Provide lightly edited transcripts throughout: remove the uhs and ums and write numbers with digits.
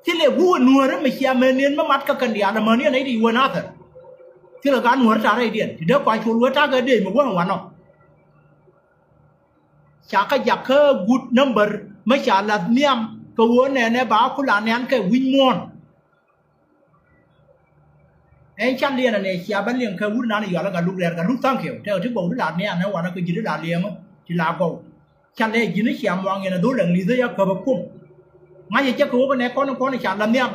ที่เลี้ยวัวนัวไม่เชื่อเมนีนมามัดกันเดียร์มันเนี่ยไหนดีวัวน่าเถอะที่เราการนัวจ่าอะไรเดียนที่เด็กควายชวนวัวจ่ากันเดียนมาว่าวันเนาะชาก็อยากคือกูดนัมเบอร์ไม่ใช่ละเนี่ยก็วัวเนี่ยบ้าคุณหลานเนี่ยแค่วิญญาณไอ้ฉันเรียนเนี่ยเชื่อบันเลี้ยงคือวัวนั่นอยู่แล้วกันลูกเรียนกันลูกตั้งเขียวแต่ที่บอกหลานเนี่ยนะวันนั้นก็ยืนหลานเลี้ยงที่ลาโก้ฉันเลยยืนเชื่อมวางเงินดูเรื่องนี้จะยังกับคุ้มงั้นจะคือว่าเนี่ยคนฉันละเนี่ย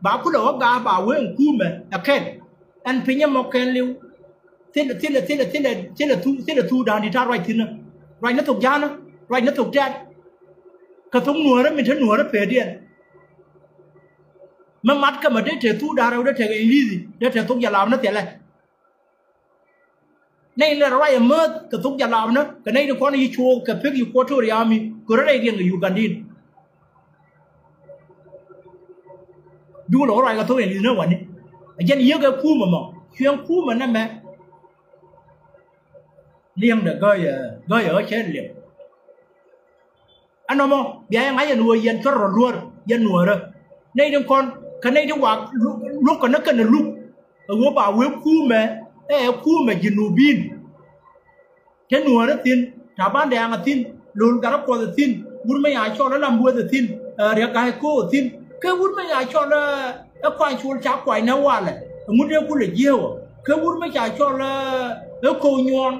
บ้าคุณหลอกกาบ้าเว้งคุ้มเลยแค่อันเพียงมองแค่เลี้ยวที่ละทูดานที่ท่าไรที่นั่นไรนั่นถูกยานะไรนั่นถูกแจ๊ดกระทงหนัวนั้นเป็นทั้งหนัวนั้นเปรี้ยนมันมัดกันมาได้เถอะทูดาเราได้เถอะไอ้นี่สิได้เถอะทุกอย่างเรานั่นเถอะอะไรในเรื่องอะไรเมื่อกระทงอย่างเรานะก็ในเรื่องคนที่ชัวร์กับเพื่อนอยู่ควอเตอร์ยามีก็ได้เรียนกับอยู่กันดินดูหล่ออะไรกระทงอย่างนี้นะวันนี้ยันเยอะกับคู่มันมั้งเชียงคู่มันนั่นแหละเลี้ยงเด็กก็อย่าเช่นเลี้ยงอันนั้นมั้งเดี๋ยวยังไงยันวัวยันก็รัวยันหัวเลยในเรื่องคนกันในเรื่องว่าลูกกันนักกันลูกวัวป่าวัวคู่แม่คู่แม่ยินูบินแค่หัวนั่นทิ้งชาวบ้านแดงทิ้งลุนการรับคนทิ้งบุญไม่อยากชอบแล้วลำบัวทิ้งเรียกการกู้ทิ้งแค่บุญไม่อยากชอบแล้วควายชวนจับควายน่าว่าเลยมุดเรียกกูเลยเยี่ยวแค่บุญไม่อยากชอบแล้วโคยอน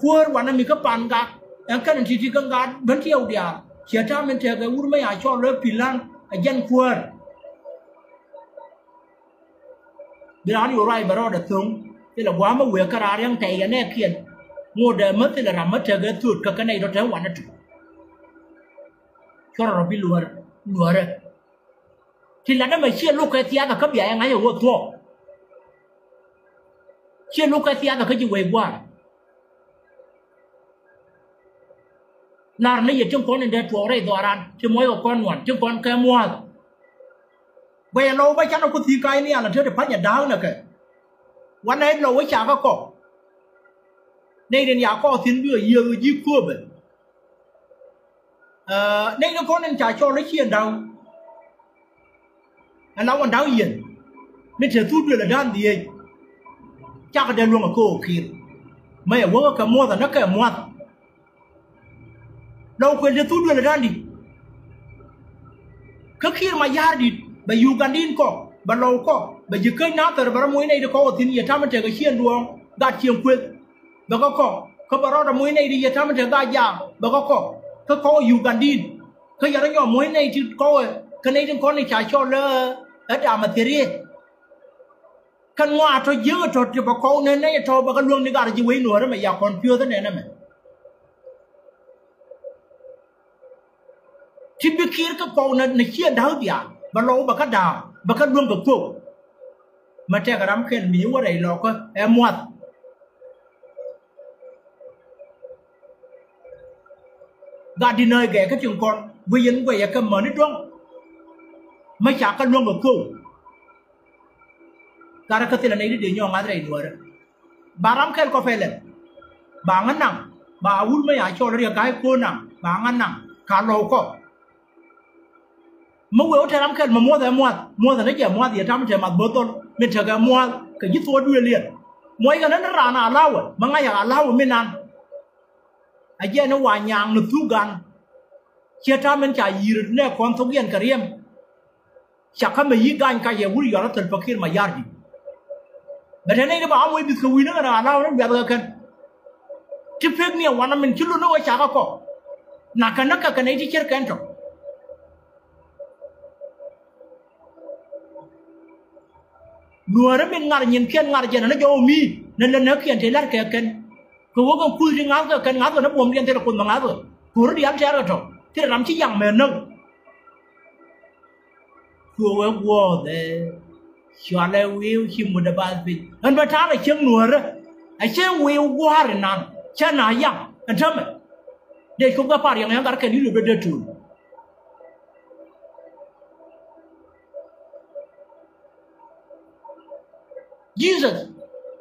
ควรวันนั้นมีก็ปันกันอย่างกันที่กันกันเหมือนเที่ยวเดียวเสียท่ามันเถอะแค่บุญไม่อยากชอบแล้วพิลันยันควรเดี๋ยวนี้อะไรบ้างเราเด็กทุ่งที่เราว่ามาเวกรายังใจกันแน่เพียนงูเดิมมันที่เราทำมันเถอะก็สุดกันในรถทั้งวันนั่นถูกชอบเราพิลัวเลยที่เราได้มาเชื่อลูกแกเสียแต่เขาใหญ่ยังไงอยู่ทั่วเชื่อลูกแกเสียแต่เขาจะเวกว่าลาร์นี่จึงคนในเดือดตัวอะไรตัวนั้นจึงมวยกับคนหวานจึงคนแกมัวเวลาไปฉันเอาคนทีไกลเนี่ยนะเธอจะพัดอย่าดาวนะแกวันนี้เราไว้ฉากก็ในเดือนยาก็ทิ้งด้วยเยอะยิ่งขั้วไปในเรื่องคนนั้นจ่ายโชว์และเชียนดาวอันนั้นวันดาวเย็นไม่เธอทุบด้วยละด้านเดียวจากเดินลงมาโก้ขีดไม่ว่ากับมัวแต่นักแกมัวเราควรจะทุบด้วยละด้านดีเขาขีดมายาดีไปอยู่กันดินก็บรรลุก็ไปยึดเกินน้ำแต่บรรลุในเด็กก็ทิ้งอย่าทำมันเจอกับเชียนดวงกัดเชียงควิดแล้วก็เขาบรรลุมวยในดีอย่าทำมันเจอกัดยางแล้วก็เขาอยู่กันดินเขาอยากได้ยอมมวยในที่เขาคนในที่คนในชายชอบเลยแล้วด่ามาเทียร์กันว่าเธอเยอะเธอจะบอกเขาในเธอบอกกันล่วงในการจะวิ่งหน่วยแล้วไม่อยากคนเพื่อท่านเนี่ยนั่นไหมที่ไปคิดก็เขาในเชียนดาวเดียบรรลุบักดาบักรวมกับพวกมาแจ้งกับรำเข็นมีว่าไรหรอกก็มวดกาดินเนอร์แกก็จึงก่อนวิ่งไปก็เหมือนนิดนึงไม่จากกันรวมกับพวกการกระตุ้นในนี้เดี๋ยวอะไรหน่วยบารำเข็นก็เฟลเลยบางอันนั่งบางวุ่นไม่อยากโชว์เรียกไอ้คนนั่งบางอันนั่งขาโลก็เมื่อวันที่ทำแค่มามัวแต่นั่นแก่มัวเดี๋ยวทำเฉยมาเบอร์ต้นเป็นเฉยกับมัวก็ยึดตัวด้วยเรียนมวยกันนั้นร้านอาเล่ามันง่ายอย่างอาเล่าไม่นานไอ้เจ้าหน้าวันยางนึกทุกกันเชื่อทำมันจ่ายยืนเนี่ยความทุกข์เย็นกระเรียมจากข้ามายึดกันการเยี่ยวุ้ยย้อนถึงพักขึ้นมายากดีแต่ทีนี้เราบอกมวยบิดขวินนั่นอาเล่านั่นแบบเดียวกันที่เพื่อนเนี่ยวันนั้นมันชุลุนเอาจากก็นักกันไอ้ที่เชื่อกันจ้ะนัวนั้นเป็นงานยินเขียนงานเจนนั่นจะมีนั่นนักเขียนเทเลอร์แกกันเขาว่ากันคุยงานกันงานตัวนั้นผมเรียนเทเลคนบางงานตัวกูรู้ดีอันเชื่อกันจ้ะที่เราทำชิ้นยังเหมือนนึงกูว่าเด้ชวนเลยวิวชิมุดบาสบิอันเป็นท่าไอ้เชียงนัวร์ไอ้เชียงวิวกูหารินันเช่นนายังอันทำไมเด็กเขาก็พาอย่างนั้นการแข่งนี่หรือเดือดจุนJesus,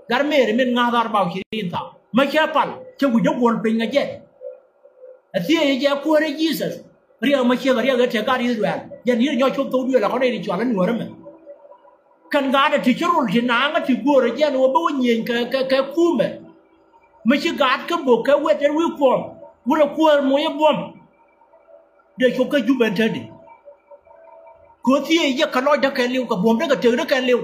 garmer men ngadar bau kirinta. Macapal, cebu jebol pengajet. Asyik je aku ada Jesus. Ria macam ria gak cakap Israel. giờ ní là nhau chụp tôi đưa là có đây thì chọn lên ngửa đó mà cần gà để thì chốt rồi thì nắng thì bùa rồi giờ nó bao nhiêu cái khu mà chỉ gà cái bộ cái quét cái reform vừa là qua mỗi bom để chụp cái chụp bên trên đi có gì giờ cái nói đã cái liu cái bom đó cái chữ đó cái liu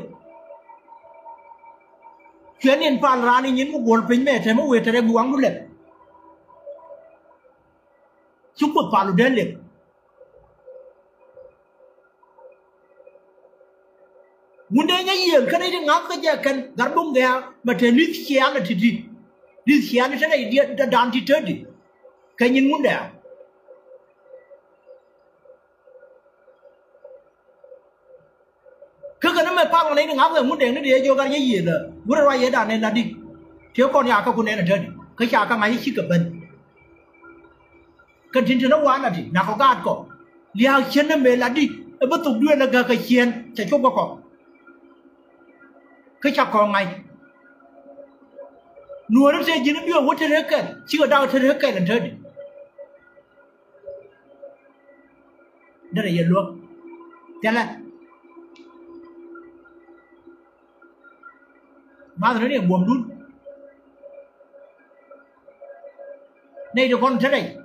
chuyện này phản ra này những cái buồn phình mẹ thế mà về thế này buông luôn lên chụp một phản luôn đến liền muốn đây nhá gì cái này thì ngáp cái gì cần gắn bông gà mà thế lít xe là thì đi lít xe nó thế này điện đã đàn thì chết đi cái nhìn muốn đẹp cái nó mà phang này nó ngáp cái muốn đèn nó đi cho cái gì là muốn ra vậy đàn này là đi thiếu con nhà các con này là chết cái nhà các máy chỉ cần bên cần tin nó quá là gì nào có gạt có liao chân nó mệt là đi bắt tục đưa là cái chiên chạy chốt bao cỏ cái chọc còn ngày nuôi nó sẽ chỉ nó đưa hút thế cái chưa đau thế cái là thế đây là gì luôn thế là mà nó này buồn luôn này được con thế này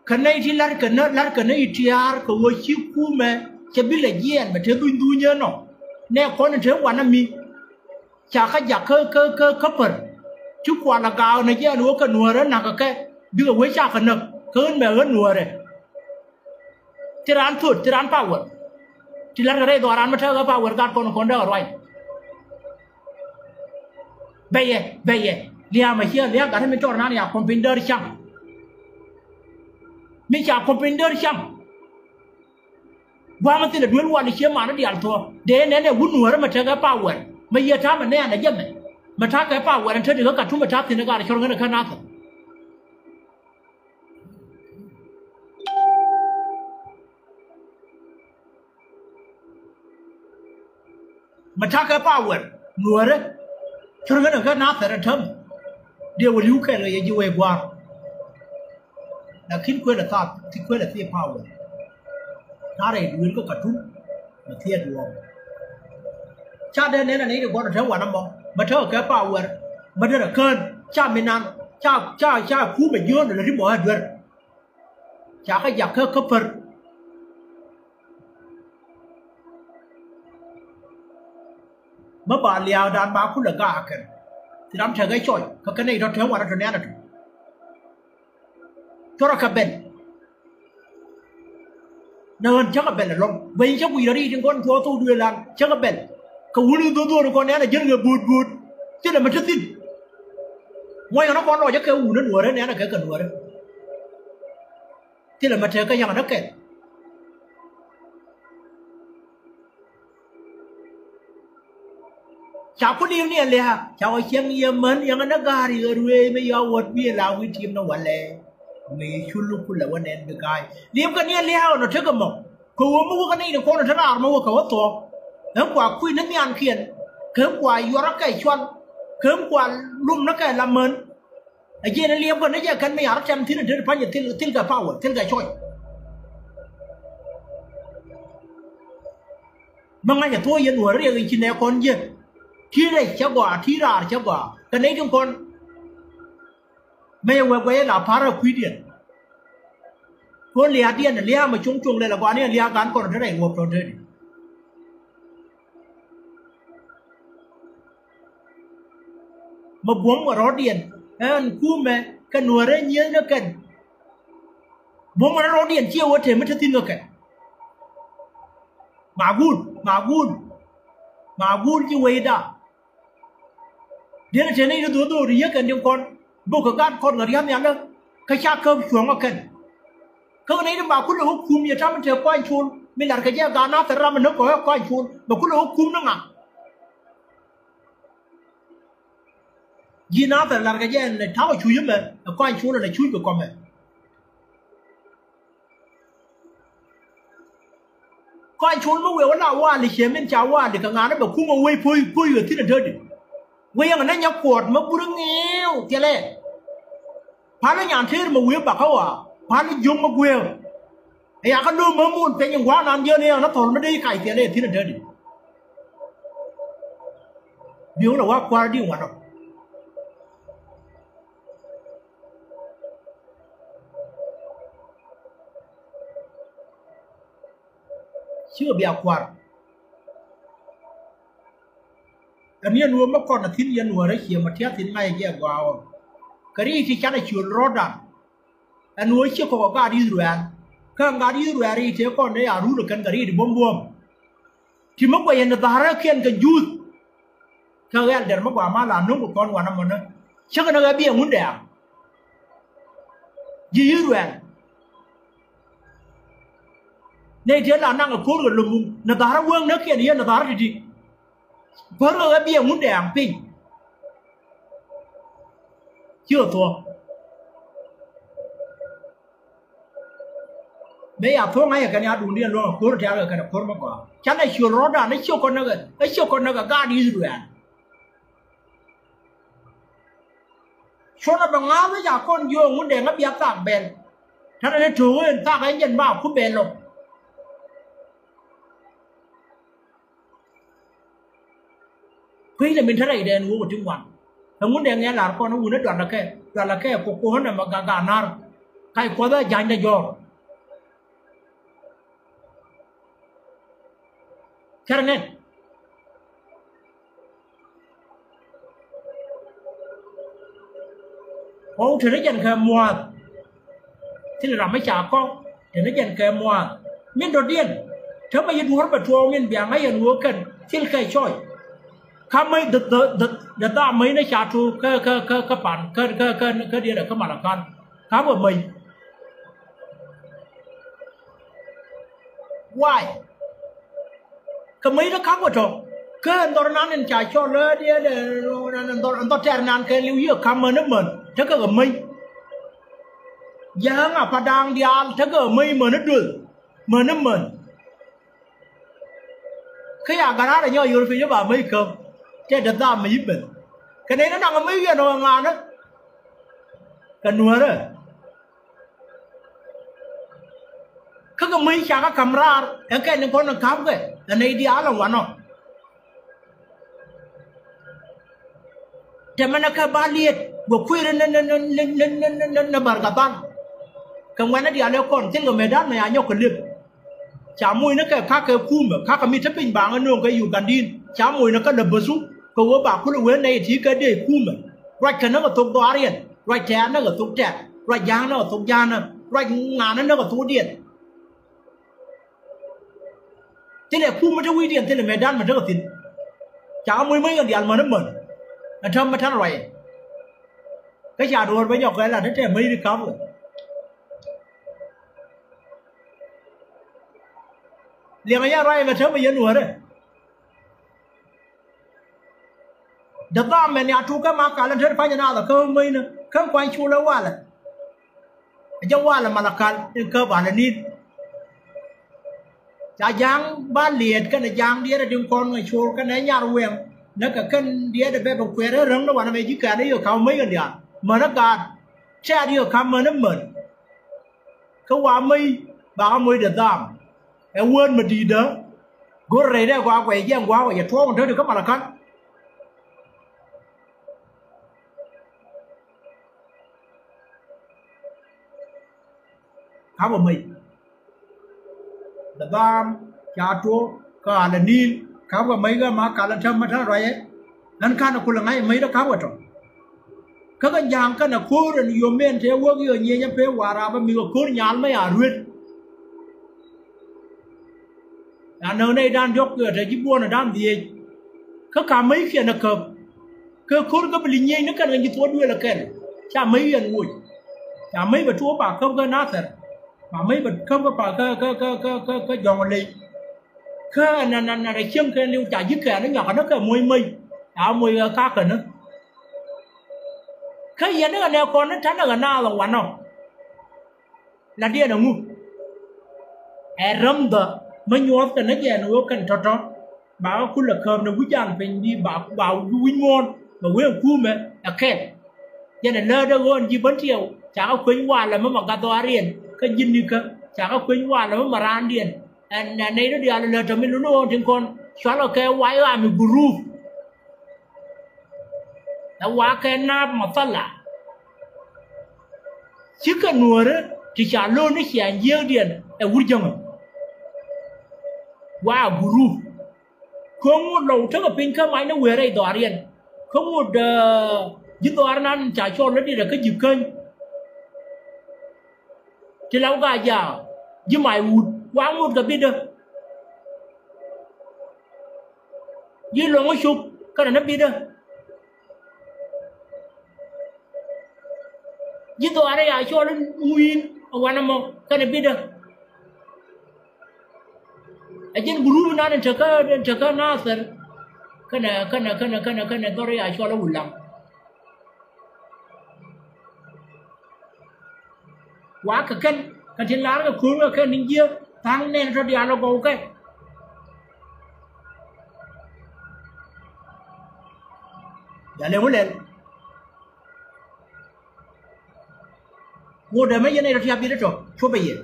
cái này thì là cái này tiar cái vô chiếu cũ mà chỉ biết là gì mà thế tôi nhớ nó nè con nó thế quan năm mi chả cái giặc cơ phần chú quan là cao này chứ nó cái nùa đó là cái đưa với chả cái nực hơn mà hơn nùa này thì ran thụt thì ran power thì là cái này đồ ran mà theo cái power gạt con đó rồi bây giờ lia mà here lia cái mình cho nó này computer chăng mình chả computer chăng mà thì là đuổi quan đi mà nó đi ăn thua để này vun nùa mà theo cái power mà giờ thà mà này là gì mà thà cái power nó theo được cái chúng mà thà thì nó cái cho nó cái nào mà thà cái power nùa đấy cho nó cái nào phải là thâm điều lưu cái là gì về qua là khiến quên là ta thì quên là thiệt power ta đây đuổi có cả chúng mà thiệt luôn cha đây này là này được quan là theo quan năm bao mà theo cái power mà đây là cơn cha mình ăn cha phú mình dương là đi bỏ hết rồi cha cái giặc cái cấp phật mà bà liao đàn bà cũng là gà cái thì đám chơi cái chọi cái này nó theo quan nó này cho nó cái bên nên chắc là bên là lông vì chắc quỷ đó đi trên con thua tôi đưa làm chắc là bên cậu lưu tôi con này là dân người bụt chứ là mình rất tin ngoài nó con rồi chắc cái nó đùa đấy này là cái cần đùa đấy thế là mình chơi cái dạng nó kẹt chào có điều này là chào chiang yếm mến yang nó gari rồi mấy giờ vật bia là huy team nó vẫn lệ mấy chulu kula vẫn em được cái liếm cái này leo nó chơi cái mỏ cậu mua cái này được con nó thế nào mua cậu to hôm qua quy nó nhàn khiển hôm qua yêu nó cái chuan hôm qua lùm nó cái làm mến ở trên nó liếm cái này giờ cần mấy ở trong thì nó được phải nhận thiên cái power thiên cái choi mà ngay cả tôi yên ủa rồi cái chuyện này con gì thi này chắc quả thi ra chắc quả cái này chúng con mấy người quay là phá ra quy điện con lia điện lia mà chung đây là quan này lia cán con thế này ngộp rồi thế mà buông vào rót điện anh cú mẹ cái nồi đấy nhớ nó cần buông vào rót điện chiêu thế mới tin được cái mà gun chứ vậy đó dia là này nó tôi đi cái điều con bộ cái gan con người ăn đó cái cha cơm xuống mà cần cái này nó bảo cũng là hút cùm như trăm chờ quay chun mình làm cái gì gan nó phải ra mình nó có quay chun mà cũng là hút cùm nó ngà gì nó phải làm cái gì là tháo vào chui mà quay chun là chui của con mẹ quay chun nó về nó qua thì xem bên cháu qua thì cái ngán nó bảo cũng mà quay phơi ở thế là thôi quay ở đây nhóc quạt mà bự nghèo thế này phá nó nhàn thế mà quay bạc không à phá nó dùng mà quay ya ka lu mo mun pe yang wa nan je ne na thol ma dei kai te le thi na de di biu là wa kwa di wa no chưa bia qua anh yên nuôi mất con là thiên yên nuôi đấy chỉ mà thiết thiên ngay kia vào cái gì thì chắc là chuyện rõ ràng anh nuôi chưa có gà đi rồi anh các gà đi rồi thì thế con đấy à rú được cái gì thì bom bom thì mất bây giờ nó ta ra khiên cái juice các anh để mất quả mà là nông của con quả năm nữa chắc là nó cái bia muốn đẹp gì rồi anh này thế là năng ở cố được lùm nó ta ra vương nó kia đi nó ta ra gì vỡ cái bia muốn đẹp pin chưa thua bây giờ thua ngay cái nhà đủ điên luôn cố được theo cái cố mà quả chắc là chiều rõ ràng nó chiều con nó cái ga đi rồi à số nó bằng áo với nhà con vô muốn để nó bia tạm bền thế nên chú ơi ta cái nhân bảo cũng bền luôn khi là mình thấy này đèn ngủ một tiếng hoàn, thằng muốn đèn nghe là con nó ngủ nó đoạn là cái cô nó mà gà nar, cái cô đó dành cho gió, cái này, ô thì nó dành cái mùa, thì là làm mấy chả con, thì nó dành cái mùa, miền đầu tiên, thế mà yên ngủ mà thua miền biển mấy yên ngủ cần, thì cái chơi kami data mai na chatu ke pan ke dia dah ke Malakan kamu mai why ke mai dah kamu tu ke antor nan cha cho le dia antor ter nan ke liu ye kamu na men thế ke mai yang apa dang dia thế ke mai men dul men ke ya gara da nyo yu fi ba mai ke cái đợt ta mới bình cái này nó đang ở mấy cái đồ ngàn đó cái nuôi đó các cái mấy cha các camera cái này con nó cắm cái này đi áo là hoàn không thì mà nó cái ba liệt buộc khuya nó bật cả tan cái ngoài nó đi áo con trên cái Medan này nhau cái liệt chả mùi nó cái khác cái khu mà khác cái mi thấp bình bảng ở nông cái Ugandin chả mùi nó cái đập bờ xuống cậu có bảo cái lối này chỉ cái để khu mà rồi cái nó có thuộc đó điện rồi chén nó có thuộc chén rồi giang nó có thuộc giang rồi ngàn nó có thuộc điện thế là khu mà cho quy điện thế là Medan mà rất là tin chả mùi mấy cái điện mà nó mẩn là thâm mà thằng rồi cái nhà đồ với nhau cái là nó trẻ mấy đi cắm rồi liền cái nhà rồi mà sớm mà dân nuôi đấy đợt đó mình nhà chú cái mà cả lần thứ phải như nào là cơ mấy nữa không quay chú lâu quá là trong quá là mà là cả cơ bản là nín chả giang ba liệt cái này giang đĩa là đừng con người chú cái này nhà ruộng nó cả cân đĩa để về bọc quẹt nó rừng nó bảo là mấy chỉ cả đấy ở khâu mấy cái điện mà nó cả xe đi ở khăm mà nó mẩn không qua mấy ba mươi đợt đó em quên mà đi đó gối rồi đấy qua quẹt giang qua và thua còn thứ được các bạn là cân khá một mình đợt đó cha chúa cả là nín khá một mấy cái mà cả là thâm mà thằng rồi ấy anh khá là cô là ngay mấy đó khá một rồi các cái giang cái là cô rồi nhiều men thế quốc nhiều nhiều nhá phê hòa ra mình có cô nhàn mấy à ruột anh ở đây đang dốc cửa thì chỉ buồn là đang gì các cả mấy khi nó cập cái cô cái bị nhây nó cái gì thua đuôi là cái cha mấy lần ngồi cha mấy bà chúa bà không có nát thật mà mấy bà không có bà cái giòn lì cái này chiêm cái liu chả dứt cái nó nhỏ nó cái mùi mì áo mùi khác rồi nữa cái gì nó là neo con nó tránh là nào là quán không là đi đâu ngu râm đó mới nhót cái nó về nó cần cho bảoคุณlà cơm nó quý giang mình đi bảo quý ngon mà quý ông cu mà là kẹt cho nên nơi đó con chỉ bấn chiều chả có quý hoa là mới mặc cả toa riêng cái gì như cái chả có quên qua nó mà ran điền anh này nó đi là cho mình luôn trên con xóa là cái quái là mình group là quá cái nắp mà phát là chứ cái nuôi đó thì chả luôn nó chỉ ăn nhiều điền ở vui chăng wow group không một đầu chắc là pin cái máy nó về đây đòi điền không một những đòi nan chả cho nó đi là cái gì kênh thì lâu gà giờ với mày quá một cái biết được với lòng cái sụp cái này nó biết được với tôi ở đây à cho nó nguyên quan năm cái này biết được ở trên group nó nên chờ cái nó sẽ cái này tôi đây à cho nó buồn lòng quá cái trên lá cái cuốn cái ninh kia thằng nên cho đi ăn nó có cái giờ lên mua đời mấy giờ này nó thiệp gì đó cho bây giờ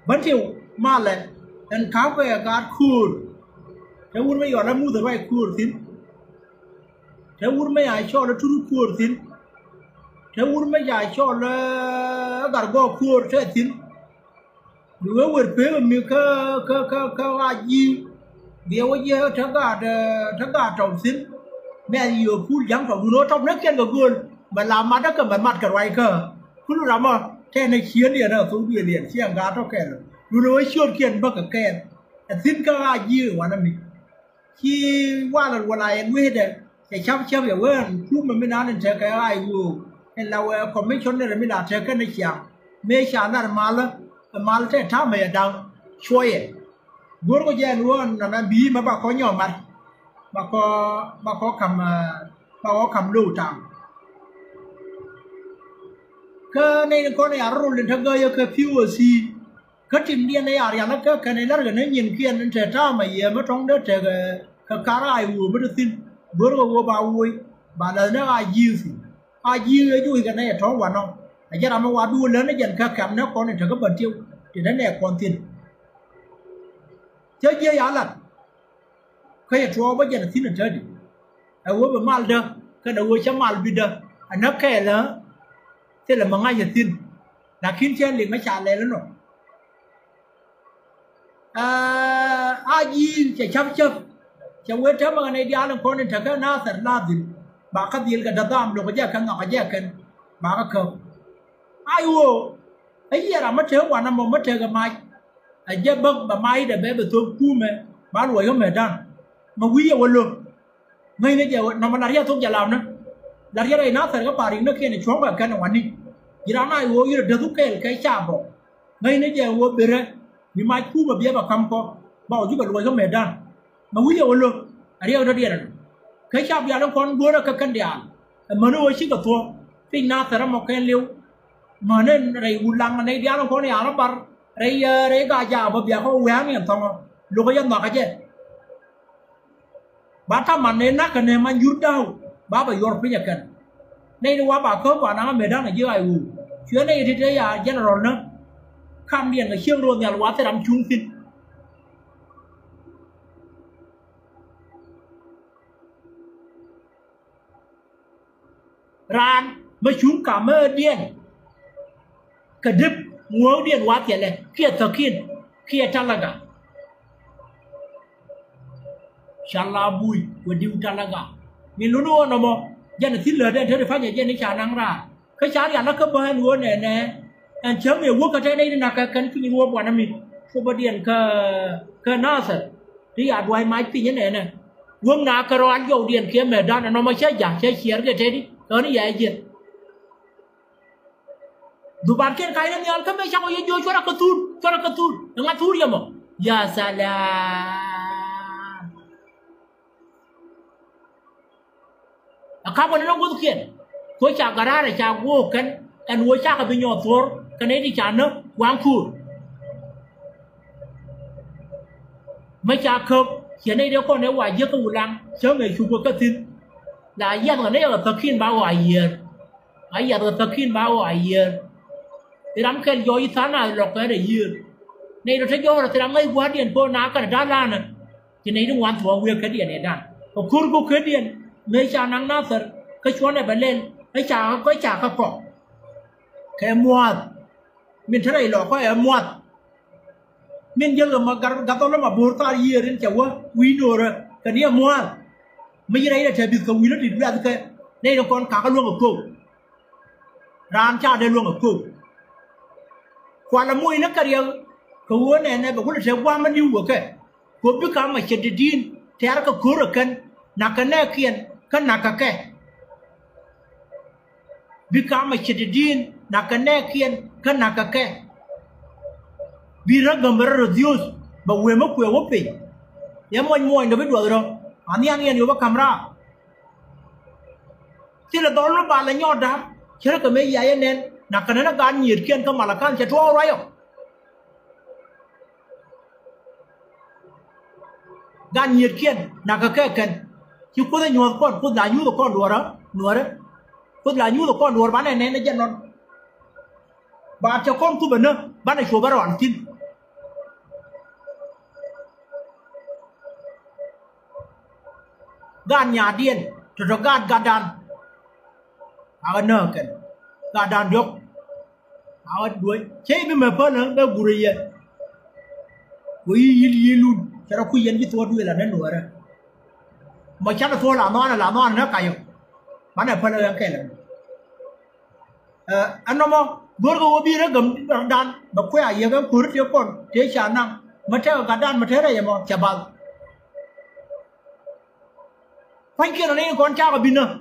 vẫn chịu mà lại anh khám về cái cool thế uống mấy giờ nó mua được cái cool tin thế uống mấy ai cho nó churu cool tin thế uống mấy ai cho nó gar go cool thế tin đứa vượt phía mình cái gì điều gì thằng gà trồng tin mẹ nhiều cool giống trồng nó trong nước trên cái cool mà làm mặt đó cầm mặt cái loại cơ cứ lúc nào mà cái này khiến liền ở xuống biển liền chiang gà trong kẹt lúc đó xuyên kiên bắc cái kẹt tin cái gì mà nó mình khi qua là qua lại anh biết đấy cái chấp vậy quên chú mình mới nói đến cái ai vô cái là còn mấy chỗ này là mới làm cái này chiang mấy sáng là mal thế tham mày đang chơi bữa có giờ luôn là bí mà bà có nhỏ mặt bà có cầm lưu trắng cái này con này ở rồi thằng gái cái phiêu gì cái chuyện điên này à nó cái này nó cái nhìn kia nó trẻ ra mà giờ mới trong đó trẻ cái cá ai vừa mới được tin bữa có bao vui bà đời nó ai gì ấy chú cái này trong quán không cái giờ mà qua đua lớn nó dần cái cầm nó con này trẻ có bẩn tiêu thì nó này còn tiền chơi gì à là cái cho bây giờ là tin là chơi đi ở vừa mal đó cái đầu vừa chấm mal bị đó nó kể là thế là mà ngay giờ tin là khiến cho liền nó trả lời nó gì chạy chấp chẳng quên chấp mà này đi ăn con này thật cái na thật na gì bà cái gì cái đợt am được cái gì ngọc cái gì bà cái không ai vô ấy giờ là mất chơi quả năm mà mất chơi cái mai giờ bưng bà mai để bé bị tôi cu mẹ bà đuổi không mẹ đang mà quý giờ quên luôn ngay bây giờ nó mà đặt ra thuốc giả làm nữa đặt ra đây nó phải có bà đi nó kia này chóng vào cái nào anh đi giờ nó ai vô giờ được thuốc cái chả bỏ ngay bây giờ vô bể ra nhưng mai cu mà bia bà cầm co bảo chứ bà đuổi không mẹ đang mà quý giờ quên luôn ở đây ở đây rồi cái chả bia nó còn bữa nó cái cân đèn mà nó chỉ có thua thì na phải một cái liu mà nên đây ulang mà này dia nó còn này nó bar đây cái già bà bia có uang này thằng lúc ấy nó cái gì bà ta mà nên cái này mà yur đâu bà bà yor phía cái này nó qua bà khớp bà nó mẹ đang là dưới ai u chuyện này thì đây là general nữa kham điện là siêu luôn nhà quá sẽ làm chung tin ran mới chúng cả mơ điện cái đứt ngứa điện quá tiền này kia thực hiện kia trăng là cả shala bui của điều trăng là cả mình luôn luôn nó mà dân là thiết lừa đây thế phát hiện dân nó trả năng ra cái trả tiền nó cấp bao nhiêu nè anh chấm nhiều quốc cái này là cái cái nhiều quốc của mình không có điện cái nó sẽ thì ở ngoài máy pin như này nè vương nào cái anh dầu điện kia mẹ đó nó mới chết giả chết chia cái thế đi cái này vậy gì dù bạn kia cái này anh không biết sao có vô cho nó cái tour nó ngắt tour gì mà ya salam kamu nang go kian ko cha gara ra cha go kan wo cha ka bi nyo tor kan ni cha no wang khu mấy cha khớp hiện nay đứa con nếu hoài giết cái ulang sớm ngày chụp cái tin là dân ở đây là thực hiện bao hoài giờ ấy giờ là thực hiện bao hoài giờ Iram kel yo itana lo ka de year nei ro te yo ro te ramai guardian ko na ka da la na ti nei dum wan thua we ka dia ne dan ko kur ko ka dia me cha nang na sar ka chon ne ba len ai cha ka ko ke muat min thai lo ko e muat min yo ma ga to lo ma bur ta year in cha wa wi do ra ka dia muat me dai da te bi ko wi lo ti da ka nei ro kon ka ka luong ko ran cha de luong ko qua là mui nó cái điều cố này bảo cũng là qua mà nhiều cái cố biết cả mà chết đi thế là cái cố rồi cần nãy cái này kiên cái nãy cái biết cả mà chết đi nãy cái này kiên cái nãy cái vì ra gần bờ rồi Dios bảo quên mất quên mất đi em muốn nó biết đuổi rồi anh yêu bắt camera thế là đó nó bảo là nhau đáp chứ là cái mấy giây nên nãy cái này nó gan nhiệt kiên cái mà là gan sẽ thua rồi gan nhiệt kiên nãy cái cần chứ có thể nhồi con là nhu được con đùa đó có là nhu được con đùa bán này nên nó chân nó bà cho con tu bình nữa bán này số bán hoàn tin gan nhà điên rồi gan đàn à nợ cần gan đàn được à đuổi chế với mà phân nữa đâu bùi vậy quý luôn cho nó quý yên với tôi đuổi là nó nửa rồi mà chắc là tôi làm nó cày rồi bán này phân là cái là anh nó mà vừa có bị nó gầm đàn mà quay ai cái cướp theo con thế chả năng mà theo cả đàn mà thế này mà chả bao phanh kia là nên con cha của mình nữa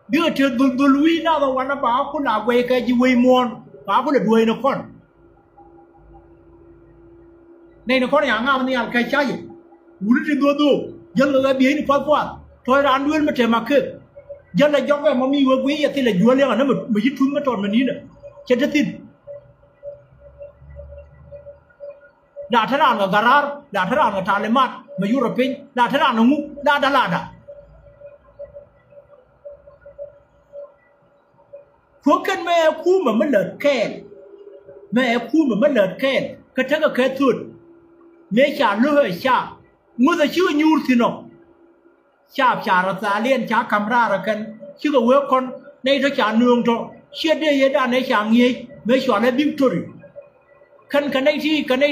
đưa chơi đồ lùi nào đâu anh nó bảo cũng là quay cái gì quay mòn bảo cũng là đuôi nó con này nó con nhà ngang này cái trái gì uống trên đua dân là cái biển phát qua thôi là ăn đuôi mà trẻ mà cứ dân là do cái mà mi vừa quý thì là đuôi liền nó mà ít thun nó tròn mà ní nữa chết chết tin đã thế nào là garar đã thế nào là thà lên mặt mà Europe đã thế nào là ngu đã là phước cái mẹ khu mà mới lợt khen mẹ khu mà mới lợt khen cái thằng cái thụt mẹ trả lưỡi trả mua ra chưa nhu thì nó trả là trả liền trả camera là cần chứ có quên con này nó trả nương cho chia đây vậy đã này trả nghề mấy chuyện này biết rồi cái này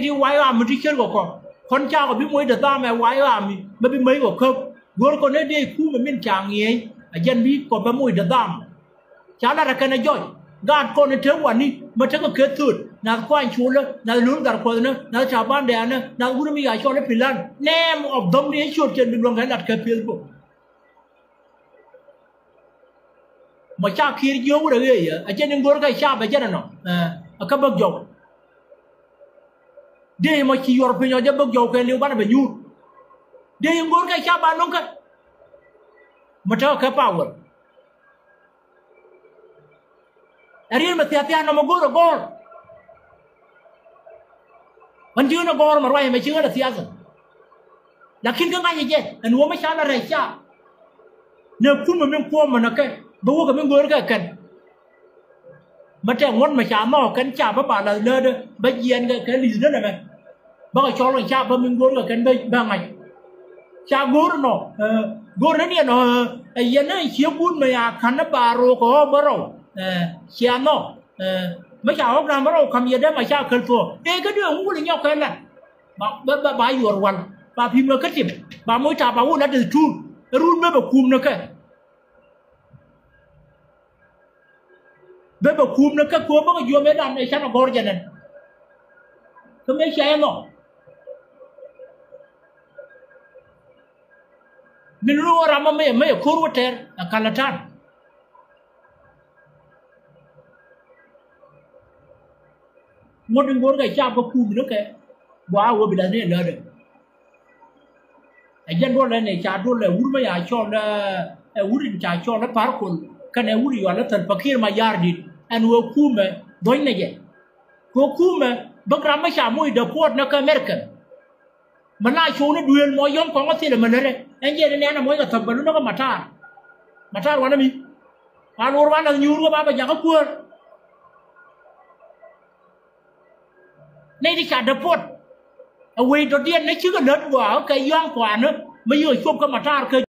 thì quay làm một chút của con cha có biết mấy đợt ta mẹ quay làm mới biết mấy của không vừa con này đi khu mà mình trả nghề dân biết còn bao mấy đợt ta chả là cái này rồi gan con này thiếu quản đi mà thiếu cái kết thúc nào quan chú nữa nào luôn cả con nữa nào chả ban đẻ nữa nào cũngมีcho nó phiền nem ở đông đi chuột trên đường cái đặt cái phiền bộ mà cha kia nhiều cái gì ở trên đường cái cha bây giờ nó ở các bậc dầu đây mà chỉ ở phía dưới bậc dầu cái liều bán là bao nhiêu đây đường cái cha bán nó cái mà cho cái power Ariel mati-hatian nama gol. Anjir na gol marwai mai chinga da siasa. Lakin kan aja je, an wo mashala raisha. Ne kuma min ko mana kai, ba wo ka min gol ka kan. Mate ngon ma cha mo kan cha ba la le de, ba yen ka li de na me. Ba ka cho lo cha ba min gol ka kan ba ngai. Cha gol no, gol ni no, yen na chiu bun ma ya kan na ba ro ko ba ro. Chia nó mấy cháu hôm nào mà đâu cầm gì đấy mà sao cần phù cái đường cũng là nhau cái này bà vừa hoàn bà phim nó cất chìm bà mỗi trà bà uống đã từ run mới bảo cùm nó cái mới bảo cùm nó cái cua bắt cái vừa mấy đàn này sao nó gọi cho nên cái mấy xe nó mình luôn làm mà mấy khối vật thể Kalatan một đường gối cái cha có cùm nữa cái quá vừa bị đánh lên được anh dân đó này cha đó là uống mấy ai cho là uống cha cho nó phá con cái này uống vào nó thật fakir mà yar đi anh vừa cùm mà đói này vậy có cùm mà bác làm mấy cha mũi đập quạt nó cái American mà lại số nó đuôi mọi nhóm có thể là mình đấy anh dân này là mỗi cái thằng nó có mặt ra quá nó mi anh uống vào là nhiều quá ba bây giờ có quên nay đi cả đập phốt ở quê đầu tiên nó chứ có lớn của cái yoang quả nữa bây giờ chụp cái mặt ra